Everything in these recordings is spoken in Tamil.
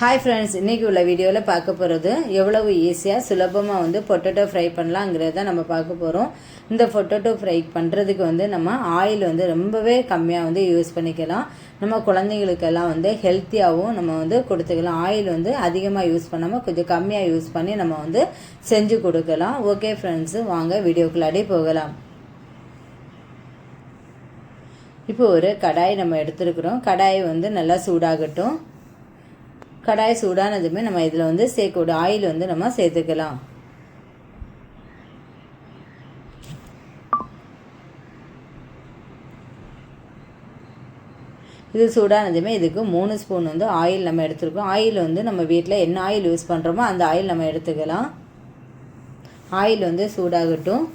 ஹாய் ஃப்ரெண்ட்ஸ், இன்றைக்கி உள்ள வீடியோவில் பார்க்க போகிறது எவ்வளவு ஈஸியாக சுலபமாக வந்து பொட்டேட்டோ ஃப்ரை பண்ணலாங்கிறத நம்ம பார்க்க போகிறோம். இந்த பொட்டேட்டோ ஃப்ரை பண்ணுறதுக்கு வந்து நம்ம ஆயில் வந்து ரொம்பவே கம்மியாக வந்து யூஸ் பண்ணிக்கலாம். நம்ம குழந்தைங்களுக்கெல்லாம் வந்து ஹெல்த்தியாகவும் நம்ம வந்து கொடுத்துக்கலாம். ஆயில் வந்து அதிகமாக யூஸ் பண்ணாமல் கொஞ்சம் கம்மியாக யூஸ் பண்ணி நம்ம வந்து செஞ்சு கொடுக்கலாம். ஓகே ஃப்ரெண்ட்ஸு, வாங்க வீடியோக்குள்ளாடி போகலாம். இப்போ ஒரு கடாய் நம்ம எடுத்துருக்குறோம். கடாய் வந்து நல்லா சூடாகட்டும். கடாய் சூடானதுமே நம்ம இதில் வந்து சேர்க்கக்கூடிய ஆயில் வந்து நம்ம சேர்த்துக்கலாம். இது சூடானதுமே இதுக்கு 3 ஸ்பூன் வந்து ஆயில் நம்ம எடுத்துருக்கோம். ஆயில் வந்து நம்ம வீட்டில் என்ன ஆயில் யூஸ் பண்ணுறோமோ அந்த ஆயில் நம்ம எடுத்துக்கலாம். ஆயில் வந்து சூடாகட்டும்.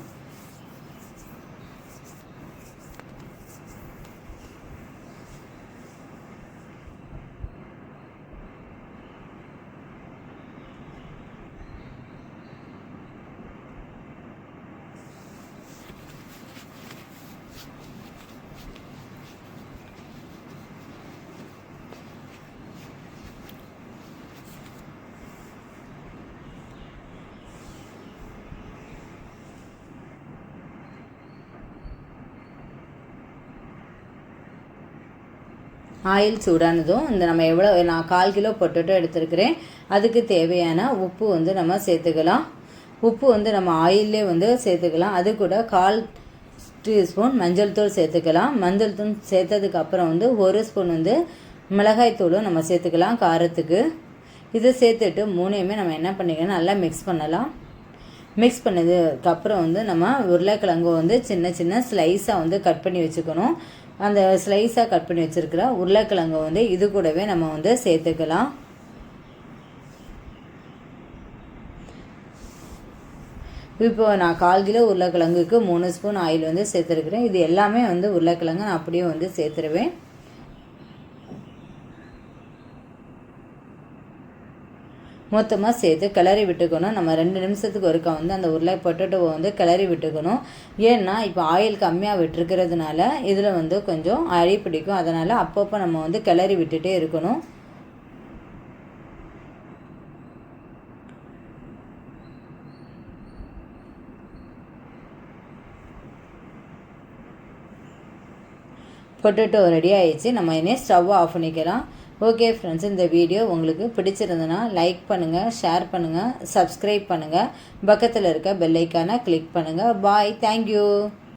ஆயில் சூடானதும் இந்த நம்ம நான் 1/4 கிலோ பொட்டேட்டோ எடுத்துருக்கிறேன். அதுக்கு தேவையான உப்பு வந்து நம்ம சேர்த்துக்கலாம். உப்பு வந்து நம்ம ஆயிலே வந்து சேர்த்துக்கலாம். அது கூட 1/4 டீஸ்பூன் மஞ்சள் தூள் சேர்த்துக்கலாம். மஞ்சள் தூள் சேர்த்ததுக்கப்புறம் வந்து 1 ஸ்பூன் வந்து மிளகாய் தூளும் நம்ம சேர்த்துக்கலாம் காரத்துக்கு. இதை சேர்த்துட்டு மூணையுமே நம்ம என்ன பண்ணிக்கலாம், நல்லா மிக்ஸ் பண்ணலாம். மிக்ஸ் பண்ணதுக்கப்புறம் வந்து நம்ம உருளைக்கிழங்கு வந்து சின்ன சின்ன ஸ்லைஸாக வந்து கட் பண்ணி வச்சுக்கணும். அந்த ஸ்லைஸாக கட் பண்ணி வச்சுருக்கிற உருளைக்கிழங்கு வந்து இது கூடவே நம்ம வந்து சேர்த்துக்கலாம். இப்போ நான் 1/4 கிலோ உருளைக்கிழங்குக்கு 3 ஸ்பூன் ஆயில் வந்து சேர்த்துருக்குறேன். இது எல்லாமே வந்து உருளைக்கிழங்கு நான் அப்படியே வந்து சேர்த்துருவேன். மொத்தமாக சேர்த்து கிளறி விட்டுக்கணும். நம்ம 2 நிமிஷத்துக்கு ஒருக்கா வந்து அந்த பொட்டேட்டோவை வந்து கிளறி விட்டுக்கணும். ஏன்னா இப்போ ஆயில் கம்மியாக விட்டுருக்கிறதுனால இதில் வந்து கொஞ்சம் அடி பிடிக்கும். அதனால் அப்பப்போ நம்ம வந்து கிளறி விட்டுட்டே இருக்கணும். பொட்டேட்டோ ரெடி ஆயிடுச்சு. நம்ம இனி ஸ்டவ்வை ஆஃப் பண்ணிக்கலாம். ஓகே ஃப்ரெண்ட்ஸ், இந்த வீடியோ உங்களுக்கு பிடிச்சிருந்ததுன்னா லைக் பண்ணுங்கள், ஷேர் பண்ணுங்கள், சப்ஸ்கிரைப் பண்ணுங்கள், பக்கத்தில் இருக்க பெல் ஐக்கானை கிளிக் பண்ணுங்கள். பாய், தேங்க்யூ.